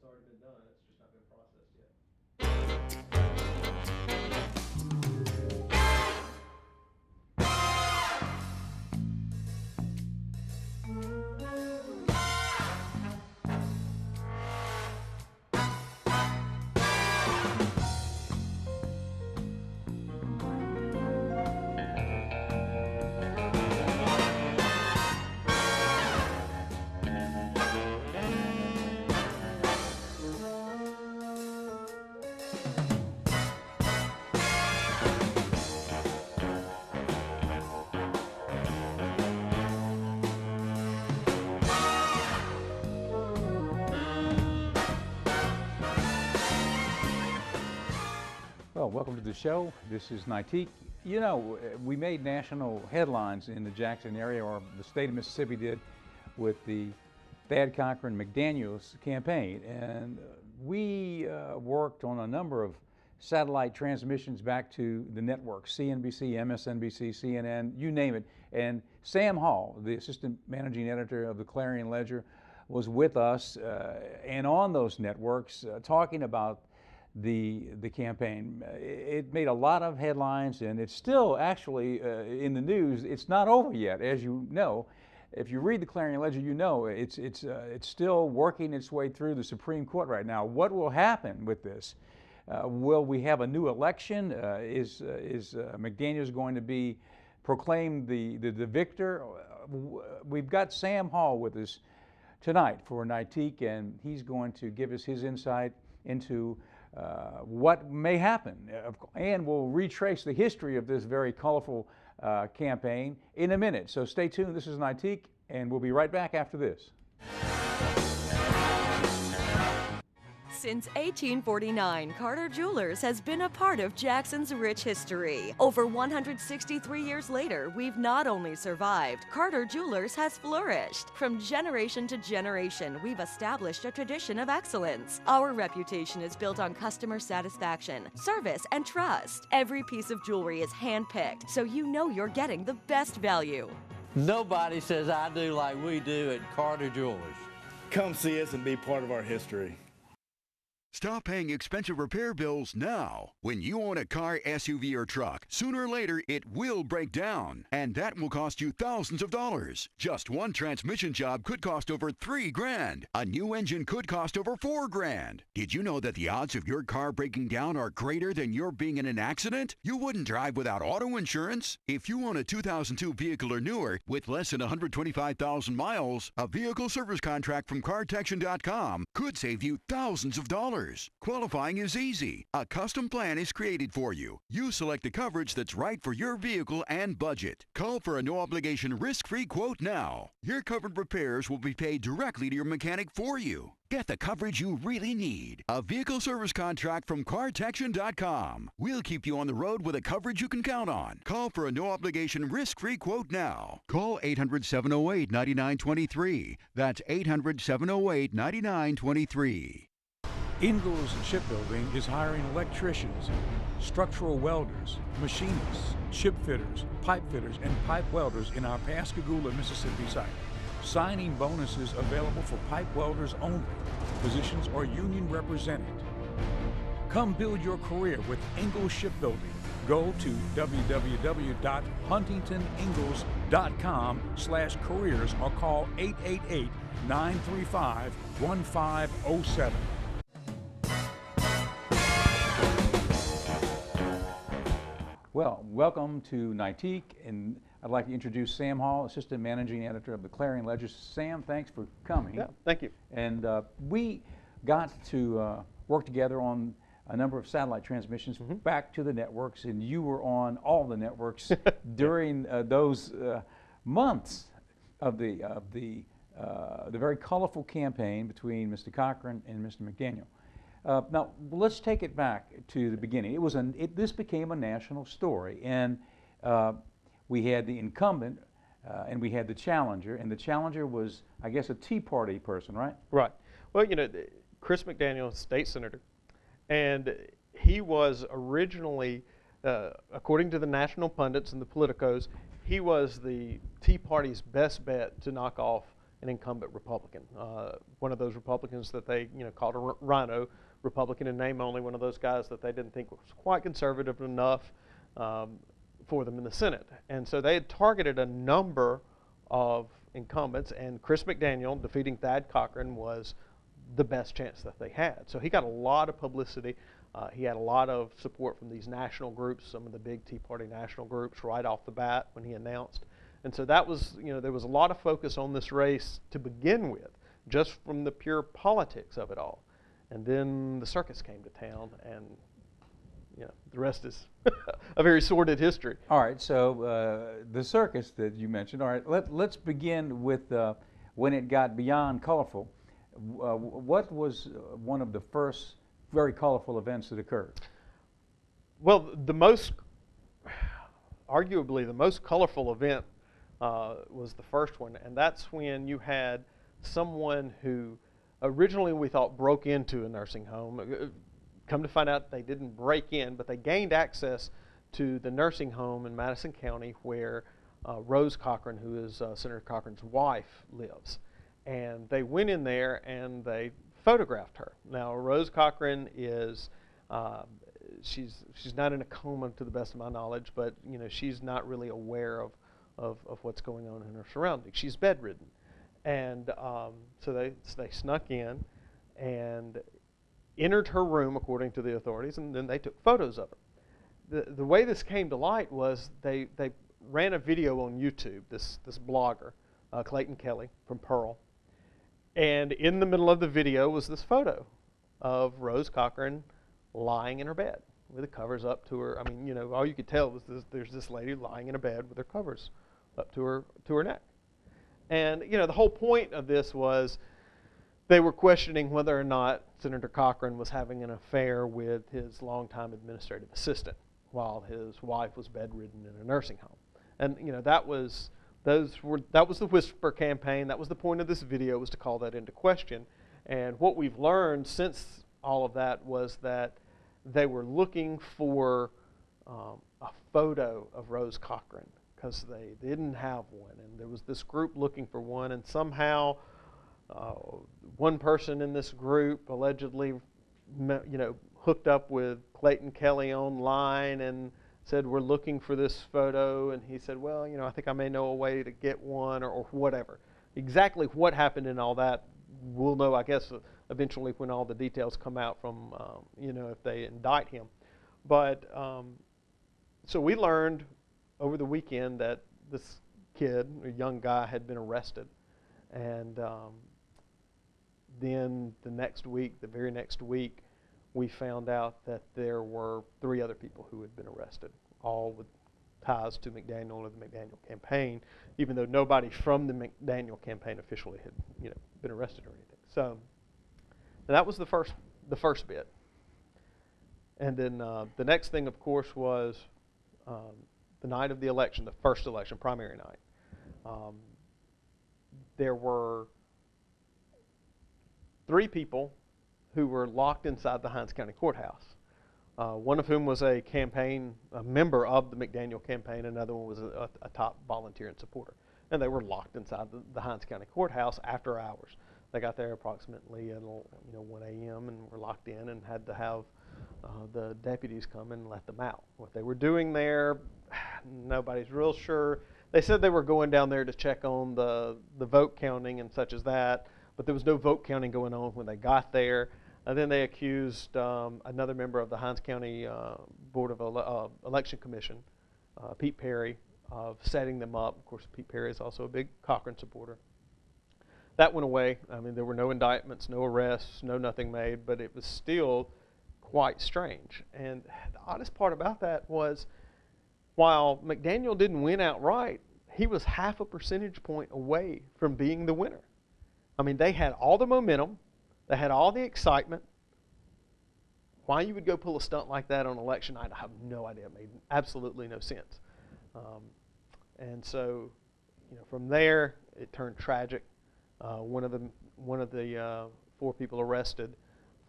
already been done. It's just not been processed yet. Well, welcome to the show. This is Nightique. You know, we made national headlines in the Jackson area, or the state of Mississippi did, with the Thad Cochran-McDaniels campaign. And we worked on a number of satellite transmissions back to the networks, CNBC, MSNBC, CNN, you name it. And Sam Hall, the assistant managing editor of the Clarion Ledger, was with us and on those networks talking about the campaign. It made a lot of headlines, and it's still actually in the news. It's not over yet, as you know. If you read the Clarion Ledger, you know it's still working its way through the Supreme Court right now. What will happen with this? Will we have a new election? Is McDaniels going to be proclaimed the victor? We've got Sam Hall with us tonight for Nightique, and he's going to give us his insight into what may happen, and we'll retrace the history of this very colorful campaign in a minute. So stay tuned. This is Nightique, and we'll be right back after this. Since 1849, Carter Jewelers has been a part of Jackson's rich history. Over 163 years later, we've not only survived, Carter Jewelers has flourished. From generation to generation, we've established a tradition of excellence. Our reputation is built on customer satisfaction, service, and trust. Every piece of jewelry is handpicked, so you know you're getting the best value. Nobody says I do like we do at Carter Jewelers. Come see us and be part of our history. Stop paying expensive repair bills now. When you own a car, SUV, or truck, sooner or later it will break down, and that will cost you thousands of dollars. Just one transmission job could cost over $3,000. A new engine could cost over $4,000. Did you know that the odds of your car breaking down are greater than your being in an accident? You wouldn't drive without auto insurance. If you own a 2002 vehicle or newer with less than 125,000 miles, a vehicle service contract from CarTection.com could save you thousands of dollars. Qualifying is easy. A custom plan is created for you. You select the coverage that's right for your vehicle and budget. Call for a no-obligation, risk-free quote now. Your covered repairs will be paid directly to your mechanic for you. Get the coverage you really need. A vehicle service contract from CarTection.com. We'll keep you on the road with a coverage you can count on. Call for a no-obligation, risk-free quote now. Call 800-708-9923. That's 800-708-9923. Ingalls Shipbuilding is hiring electricians, structural welders, machinists, ship fitters, pipe fitters, and pipe welders in our Pascagoula, Mississippi site. Signing bonuses available for pipe welders only. Positions are union represented. Come build your career with Ingalls Shipbuilding. Go to www.huntingtoningalls.com/careers or call 888-935-1507. Well, welcome to Nightique, and I'd like to introduce Sam Hall, Assistant Managing Editor of the Clarion Ledger. Sam, thanks for coming. Yeah, thank you. And we got to work together on a number of satellite transmissions back to the networks, and you were on all the networks during those months of the very colorful campaign between Mr. Cochran and Mr. McDaniel. Now, let's take it back to the beginning. This became a national story, and we had the incumbent and we had the challenger, and the challenger was, I guess, a Tea Party person, right? Right. Well, you know, Chris McDaniel, state senator, and he was originally, according to the national pundits and the politicos, he was the Tea Party's best bet to knock off an incumbent Republican, one of those Republicans that they called a rhino Republican in name only, one of those guys that they didn't think was quite conservative enough for them in the Senate. And so they had targeted a number of incumbents, and Chris McDaniel defeating Thad Cochran was the best chance that they had. So he got a lot of publicity. He had a lot of support from these national groups, some of the big Tea Party national groups right off the bat when he announced. And so that was, there was a lot of focus on this race to begin with, just from the pure politics of it all. And then the circus came to town, and the rest is a very sordid history. All right, so the circus that you mentioned, all right, let's begin with when it got beyond colorful. What was one of the first very colorful events that occurred? Well, arguably the most colorful event was the first one, and that's when you had someone who originally we thought broke into a nursing home. Come to find out they didn't break in, but they gained access to the nursing home in Madison County where Rose Cochran, who is Senator Cochran's wife, lives. And they went in there and they photographed her. Now, Rose Cochran is, she's not in a coma to the best of my knowledge, but she's not really aware of what's going on in her surroundings. She's bedridden. And so they snuck in and entered her room, according to the authorities, and then they took photos of her. The way this came to light was they ran a video on YouTube, this blogger, Clayton Kelly from Pearl, and in the middle of the video was this photo of Rose Cochran lying in her bed with the covers up to her. I mean, all you could tell was there's this lady lying in a bed with her covers up to her neck. And, the whole point of this was they were questioning whether or not Senator Cochran was having an affair with his longtime administrative assistant while his wife was bedridden in a nursing home. And, that was the whisper campaign. That was the point of this video, was to call that into question. And what we've learned since all of that was that they were looking for a photo of Rose Cochran because they didn't have one. And there was this group looking for one, and somehow one person in this group allegedly, hooked up with Clayton Kelly online and said, "We're looking for this photo." And he said, "Well, I think I may know a way to get one," or whatever. Exactly what happened in all that, we'll know, I guess, eventually when all the details come out from, if they indict him. But so we learned over the weekend that this kid, a young guy, had been arrested. And then the very next week, we found out that there were 3 other people who had been arrested, all with ties to McDaniel or the McDaniel campaign, even though nobody from the McDaniel campaign officially had, been arrested or anything. So that was the first bit. And then the next thing, of course, was the night of the election, the first election, primary night. There were 3 people who were locked inside the Hinds County Courthouse. One of whom was a member of the McDaniel campaign. Another one was a top volunteer and supporter. And they were locked inside the Hinds County Courthouse after hours. They got there approximately at 1 a.m. and were locked in and had to have the deputies come and let them out. What they were doing there, nobody's real sure. They said they were going down there to check on the vote counting and such as that, but there was no vote counting going on when they got there. And then they accused another member of the Hinds County Board of Election Commission, Pete Perry, of setting them up. Of course, Pete Perry is also a big Cochran supporter. That went away. I mean, there were no indictments, no arrests, no nothing made, but it was still quite strange. And the oddest part about that was, while McDaniel didn't win outright, he was half a percentage point away from being the winner. I mean, they had all the momentum. They had all the excitement. Why you would go pull a stunt like that on election night, I have no idea. It made absolutely no sense. And so, from there, it turned tragic. One of the 4 people arrested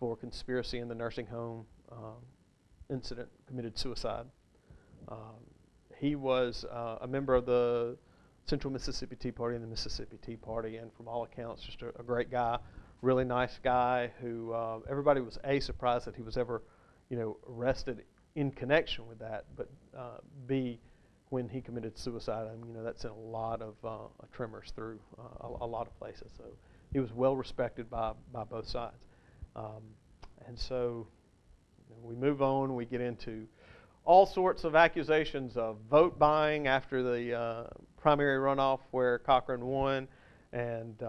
for conspiracy in the nursing home incident committed suicide. He was a member of the Central Mississippi Tea Party and the Mississippi Tea Party, and from all accounts, just a great guy, really nice guy who everybody was surprised that he was ever, arrested in connection with that, but B, when he committed suicide, that sent a lot of tremors through a lot of places. So he was well respected by both sides. And so we move on, we get into all sorts of accusations of vote buying after the primary runoff where Cochran won, and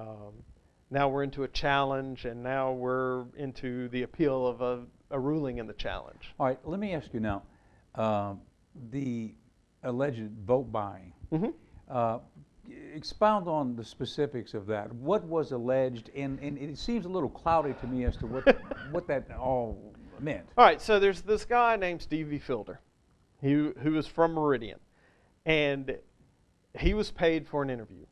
now we're into a challenge, and now we're into the appeal of a ruling in the challenge. All right, let me ask you now, the alleged vote buying. Mm-hmm. Expound on the specifics of that. What was alleged, and it seems a little cloudy to me as to what that all meant. All right, so there's this guy named Steve V. Fielder, who is from Meridian, and he was paid for an interview.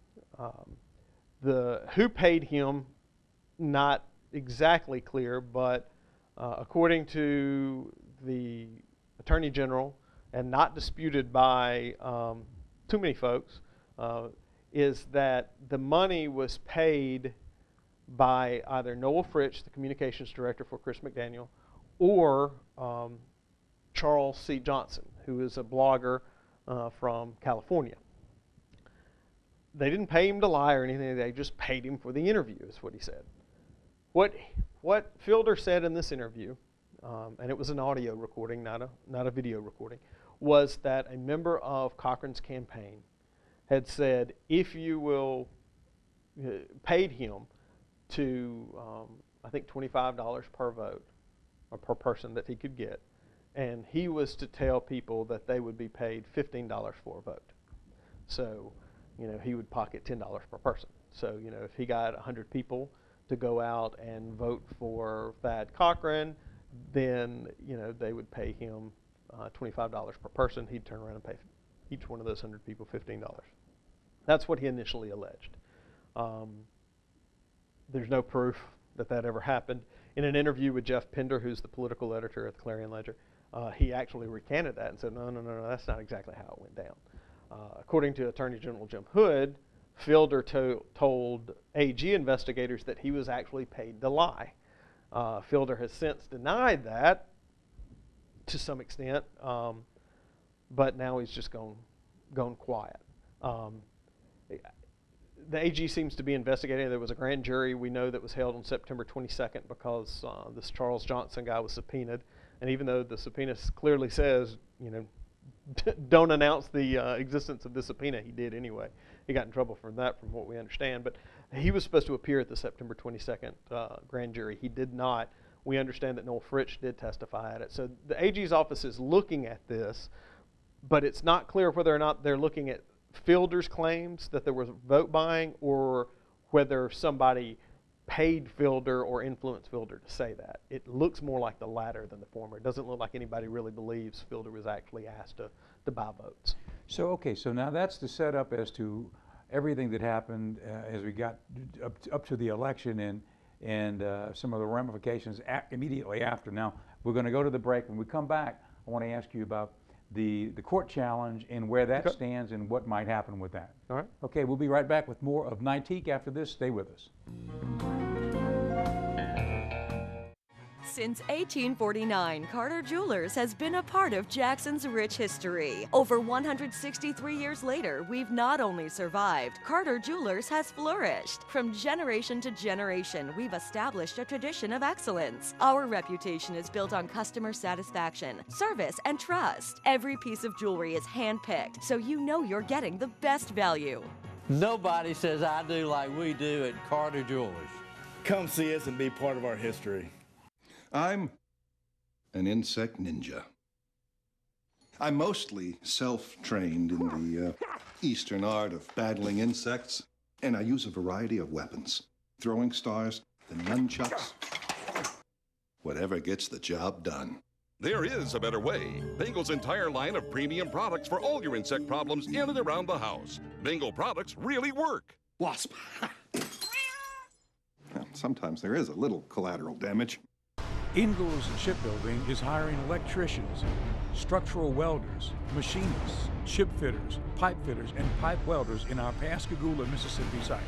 Who paid him, not exactly clear, but according to the Attorney General, and not disputed by too many folks, is that the money was paid by either Noel Fritsch, the communications director for Chris McDaniel, or Charles C. Johnson, who is a blogger from California. They didn't pay him to lie or anything, they just paid him for the interview, is what he said. What Fielder said in this interview, and it was an audio recording, not a video recording, was that a member of Cochran's campaign had said, if you will, paid him to, I think, $25 per vote, or per person that he could get, and he was to tell people that they would be paid $15 for a vote. So, he would pocket $10 per person. So, if he got 100 people to go out and vote for Thad Cochran, then, they would pay him $25 per person. He'd turn around and pay each one of those 100 people $15. That's what he initially alleged. There's no proof that ever happened. In an interview with Jeff Pender, who's the political editor at the Clarion Ledger, he actually recanted that and said, no, that's not exactly how it went down. According to Attorney General Jim Hood, Fielder told AG investigators that he was actually paid to lie. Fielder has since denied that to some extent, but now he's just gone quiet. The AG seems to be investigating. There was a grand jury we know that was held on September 22nd because this Charles Johnson guy was subpoenaed, and even though the subpoena clearly says, don't announce the existence of this subpoena, he did anyway. He got in trouble for that from what we understand, but he was supposed to appear at the September 22nd grand jury. He did not. We understand that Noel Fritsch did testify at it. So the AG's office is looking at this, but it's not clear whether or not they're looking at Fielder's claims that there was vote buying, or whether somebody paid Fielder or influenced Fielder to say that. It looks more like the latter than the former. It doesn't look like anybody really believes Fielder was actually asked to buy votes. So, okay, so now that's the setup as to everything that happened as we got up to the election and some of the ramifications immediately after. Now, we're going to go to the break. When we come back, I want to ask you about the court challenge and where that stands and what might happen with that. All right. Okay, we'll be right back with more of Nightique after this. Stay with us. Since 1849, Carter Jewelers has been a part of Jackson's rich history. Over 163 years later, we've not only survived, Carter Jewelers has flourished. From generation to generation, we've established a tradition of excellence. Our reputation is built on customer satisfaction, service, and trust. Every piece of jewelry is handpicked, so you know you're getting the best value. Nobody says I do like we do at Carter Jewelers. Come see us and be part of our history. I'm an insect ninja. I'm mostly self-trained in the Eastern art of battling insects, and I use a variety of weapons. Throwing stars, the nunchucks, whatever gets the job done. There is a better way. Bengal's entire line of premium products for all your insect problems in and around the house. Bengal products really work. Wasp. Well, sometimes there is a little collateral damage. Ingalls Shipbuilding is hiring electricians, structural welders, machinists, ship fitters, pipe fitters, and pipe welders in our Pascagoula, Mississippi site.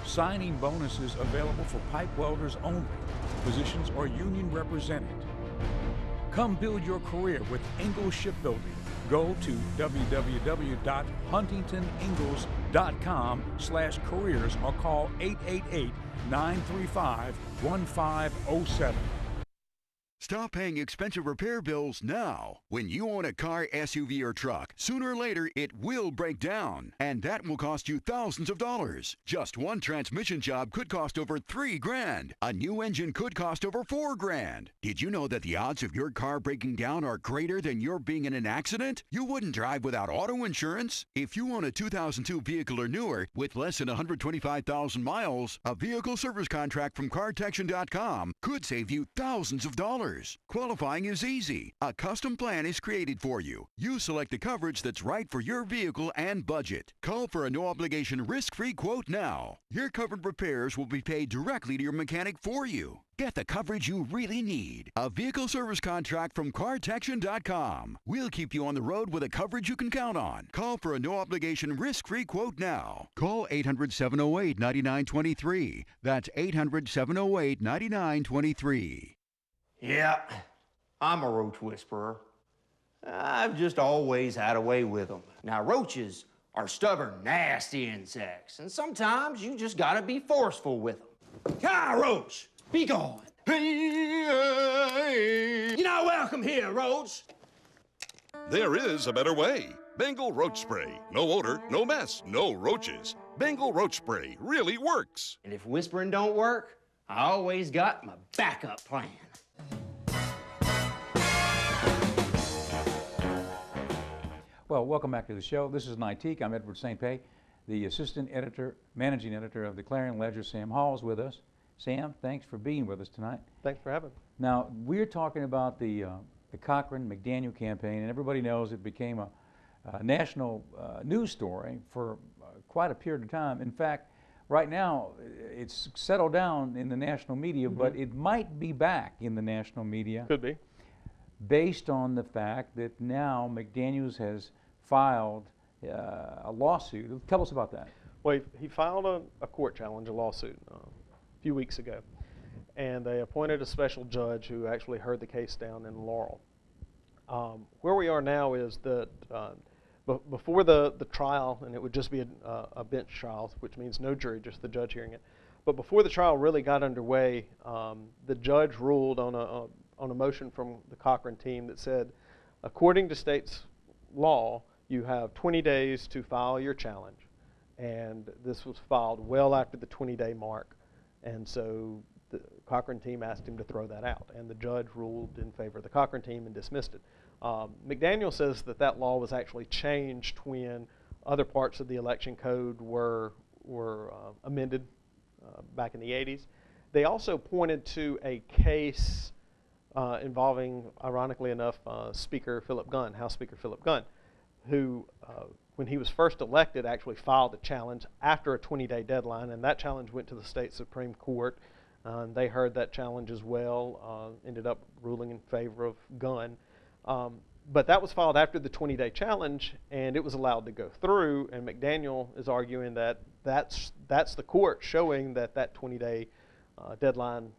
Signing bonuses available for pipe welders only. Positions are union represented. Come build your career with Ingalls Shipbuilding. Go to www.huntingtoningalls.com/careers or call 888-935-1507. Stop paying expensive repair bills now. When you own a car, SUV, or truck, sooner or later it will break down, and that will cost you thousands of dollars. Just one transmission job could cost over $3,000. A new engine could cost over $4,000. Did you know that the odds of your car breaking down are greater than your being in an accident? You wouldn't drive without auto insurance. If you own a 2002 vehicle or newer with less than 125,000 miles, a vehicle service contract from CarTection.com could save you thousands of dollars. Qualifying is easy. A custom plan is created for you. You select the coverage that's right for your vehicle and budget. Call for a no-obligation, risk-free quote now. Your covered repairs will be paid directly to your mechanic for you. Get the coverage you really need. A vehicle service contract from CarTection.com. We'll keep you on the road with a coverage you can count on. Call for a no-obligation, risk-free quote now. Call 800-708-9923. That's 800-708-9923. Yeah, I'm a roach whisperer. I've just always had a way with them. Now, roaches are stubborn, nasty insects, and sometimes you just gotta be forceful with them. Hi, roach, be gone. You're not welcome here, roach. There is a better way. Bengal Roach Spray. No odor, no mess, no roaches. Bengal Roach Spray really works. And if whispering don't work, I always got my backup plan. Well, welcome back to the show. This is Nightique. I'm Edward St. Pé, the assistant editor, managing editor of the Clarion Ledger. Sam Hall's with us. Sam, thanks for being with us tonight. Thanks for having me. Now, we're talking about the Cochran-McDaniel campaign, and everybody knows it became a national news story for quite a period of time. In fact, right now, it's settled down in the national media, but it might be back in the national media. Could be. Based on the fact that now McDaniels has filed a lawsuit. Tell us about that. Well, he filed a court challenge, a lawsuit, a few weeks ago, and they appointed a special judge who actually heard the case down in Laurel. Where we are now is that before the trial, and it would just be a bench trial, which means no jury, just the judge hearing it, but before the trial really got underway, the judge ruled on a motion from the Cochran team that said, according to state's law, you have 20 days to file your challenge. And this was filed well after the 20-day mark. And so the Cochran team asked him to throw that out. And the judge ruled in favor of the Cochran team and dismissed it. McDaniel says that that law was actually changed when other parts of the election code were amended back in the 80s. They also pointed to a case involving, ironically enough, Speaker Philip Gunn, House Speaker Philip Gunn, who, when he was first elected, actually filed a challenge after a 20-day deadline, and that challenge went to the state Supreme Court. They heard that challenge as well, ended up ruling in favor of Gunn. But that was filed after the 20-day challenge, and it was allowed to go through, and McDaniel is arguing that that's the court showing that that 20-day deadline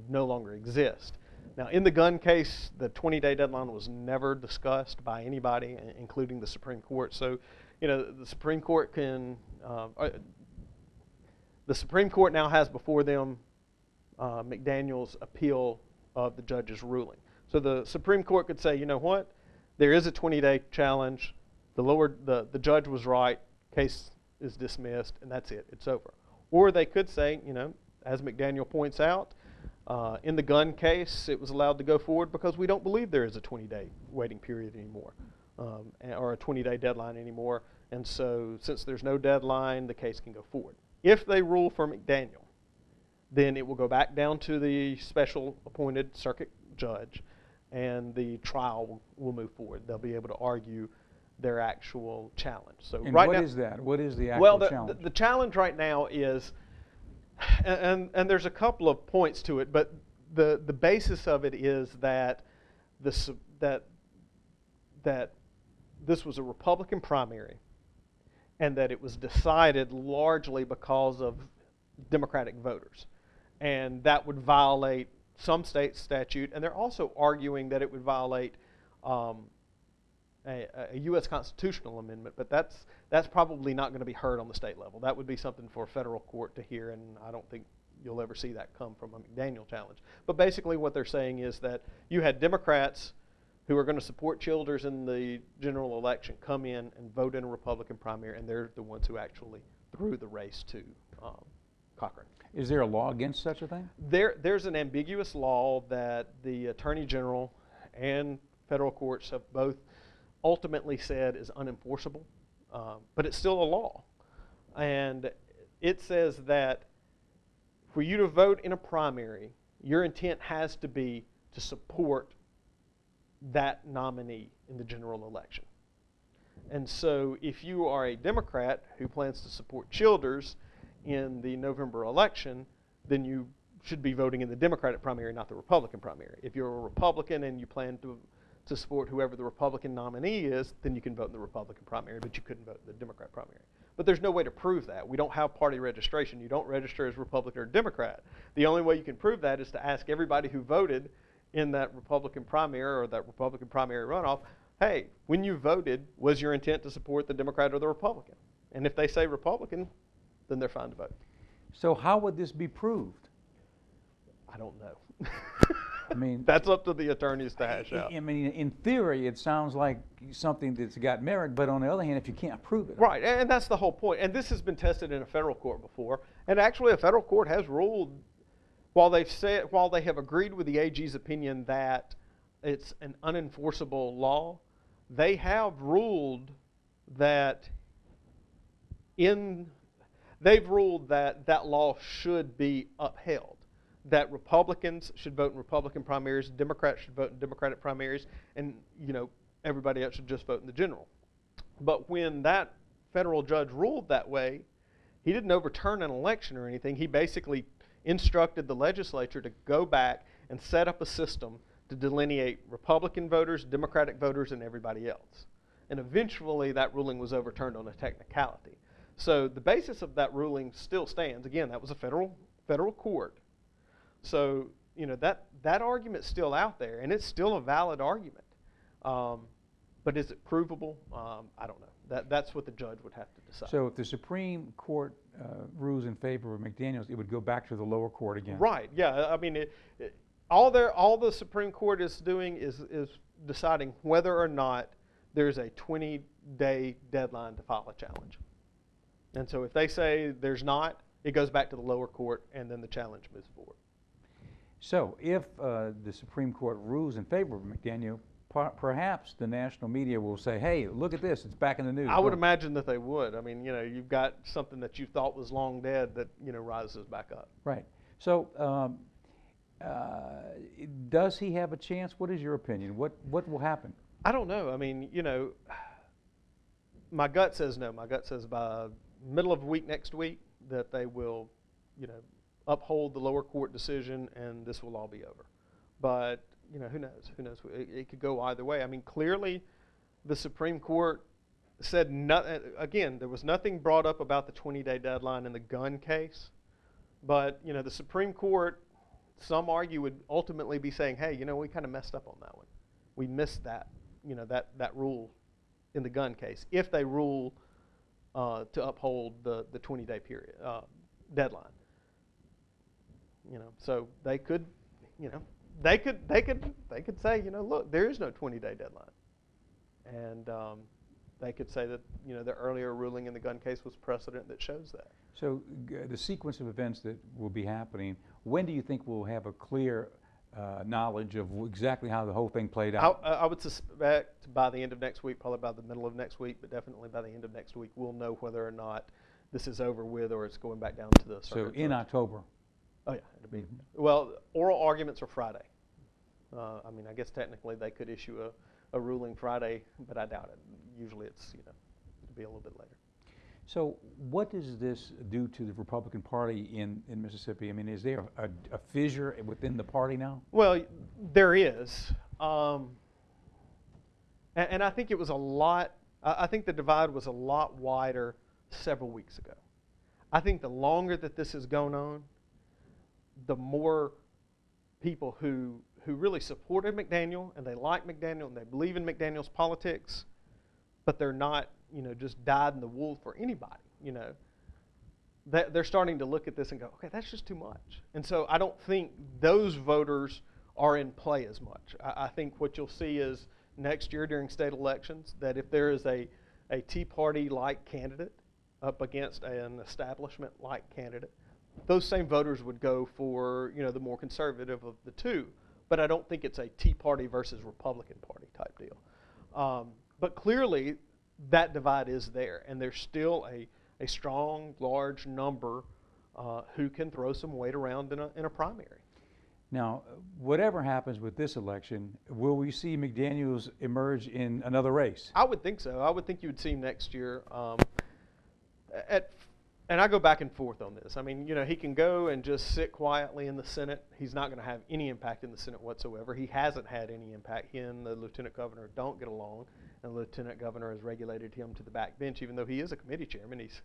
no longer exists. Now, in the Gunn case, the 20-day deadline was never discussed by anybody, including the Supreme Court. So, the Supreme Court the Supreme Court now has before them McDaniel's appeal of the judge's ruling. So the Supreme Court could say, you know what, there is a 20-day challenge. The judge was right. Case is dismissed, and that's it. It's over. Or they could say, as McDaniel points out, in the Gunn case, it was allowed to go forward because we don't believe there is a 20-day waiting period anymore, or a 20-day deadline anymore. And so since there's no deadline, the case can go forward. If they rule for McDaniel, then it will go back down to the special appointed circuit judge, and the trial will move forward. They'll be able to argue their actual challenge. So and right what now, is that? What is the actual challenge? The challenge right now is, and there's a couple of points to it, but the basis of it is that that that this was a Republican primary and that it was decided largely because of Democratic voters. And that would violate some state statute, and they're also arguing that it would violate a U.S. constitutional amendment, but that's probably not going to be heard on the state level. That would be something for a federal court to hear, and I don't think you'll ever see that come from a McDaniel challenge. But basically what they're saying is that you had Democrats who are going to support Childers in the general election come in and vote in a Republican primary, and they're the ones who actually threw the race to Cochran. Is there a law against such a thing? There's an ambiguous law that the Attorney General and federal courts have both ultimately said is unenforceable, but it's still a law. And it says that for you to vote in a primary, your intent has to be to support that nominee in the general election. And so if you are a Democrat who plans to support Childers in the November election, then you should be voting in the Democratic primary, not the Republican primary. If you're a Republican and you plan to support whoever the Republican nominee is, then you can vote in the Republican primary, but you couldn't vote in the Democrat primary. But there's no way to prove that. We don't have party registration. You don't register as Republican or Democrat. The only way you can prove that is to ask everybody who voted in that Republican primary or that Republican primary runoff, hey, when you voted, was your intent to support the Democrat or the Republican? And if they say Republican, then they're fine to vote. So how would this be proved? I don't know. I mean, that's up to the attorneys to hash out. I mean, in theory, it sounds like something that's got merit, but on the other hand, if you can't prove it. Right, and that's the whole point. And this has been tested in a federal court before, and actually a federal court has ruled, while they have agreed with the AG's opinion that it's an unenforceable law, they have ruled that they've ruled that that law should be upheld, that Republicans should vote in Republican primaries, Democrats should vote in Democratic primaries, and everybody else should just vote in the general. But when that federal judge ruled that way, he didn't overturn an election or anything. He basically instructed the legislature to go back and set up a system to delineate Republican voters, Democratic voters, and everybody else. And eventually that ruling was overturned on a technicality. So the basis of that ruling still stands. Again, that was a federal court. So that argument's still out there, and it's still a valid argument. But is it provable? I don't know. That's what the judge would have to decide. So if the Supreme Court rules in favor of McDaniels, it would go back to the lower court again. Right. Yeah. I mean, all the Supreme Court is doing is deciding whether or not there's a 20-day deadline to file a challenge. And so if they say there's not, it goes back to the lower court, and then the challenge moves forward. So if the Supreme Court rules in favor of McDaniel, perhaps the national media will say, hey, look at this, it's back in the news. I would imagine that they would. I mean, you've got something that you thought was long dead that, rises back up. Right. So does he have a chance? What is your opinion? What will happen? I don't know. I mean, my gut says no. My gut says by middle of the week next week that they will, uphold the lower court decision and this will all be over. But, who knows? Who knows? It could go either way. I mean, clearly the Supreme Court said, again, there was nothing brought up about the 20-day deadline in the gun case. But, the Supreme Court, some argue, would ultimately be saying, hey, we kind of messed up on that one. We missed that, that rule in the gun case, if they rule to uphold the 20-day period deadline. So they could, they could say, look, there is no 20-day deadline, and they could say that the earlier ruling in the gun case was precedent that shows that. So the sequence of events that will be happening, when do you think we'll have a clear knowledge of exactly how the whole thing played out? I would suspect by the end of next week, probably by the middle of next week, but definitely by the end of next week, we'll know whether or not this is over with or it's going back down to the circuit. So in October? Oh, yeah. It'll be, well, oral arguments are Friday. I mean, I guess technically they could issue a ruling Friday, but I doubt it. Usually it's, it'll be a little bit later. So what does this do to the Republican Party in Mississippi? I mean, is there a fissure within the party now? Well, there is. And I think it was a lot, I think the divide was a lot wider several weeks ago. I think the longer that this has gone on, the more people who really supported McDaniel and they like McDaniel and they believe in McDaniel's politics, but they're not, just dyed in the wool for anybody, they're starting to look at this and go, okay, that's just too much. And so I don't think those voters are in play as much. I think what you'll see is next year during state elections that if there is a Tea Party-like candidate up against an establishment-like candidate, those same voters would go for, the more conservative of the two. But I don't think it's a Tea Party versus Republican Party type deal. But clearly, that divide is there, and there's still a strong, large number who can throw some weight around in a primary. Now, whatever happens with this election, will we see McDaniels emerge in another race? I would think so. I would think you would see him next year. And I go back and forth on this. I mean, he can go and just sit quietly in the Senate. He's not going to have any impact in the Senate whatsoever. He hasn't had any impact. He and the lieutenant governor don't get along, and the lieutenant governor has regulated him to the back bench, even though he is a committee chairman. He's,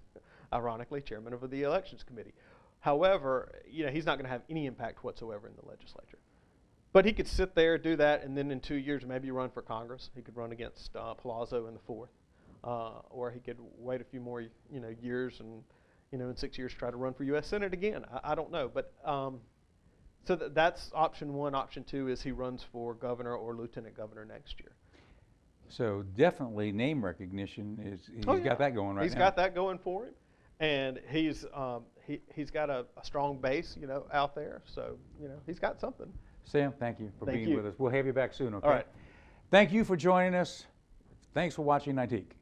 ironically, chairman of the elections committee. However, he's not going to have any impact whatsoever in the legislature. But he could sit there, do that, and then in 2 years maybe run for Congress. He could run against Palazzo in the 4th, or he could wait a few more, years and, in 6 years try to run for U.S. Senate again. I don't know, but so that's option one. Option two is he runs for governor or lieutenant governor next year. So definitely name recognition he's got that going right now. He's got that going for him, and he's got a strong base, out there. So he's got something. Sam, thank you for being with us. We'll have you back soon. Okay. All right. Thank you for joining us. Thanks for watching Nightique.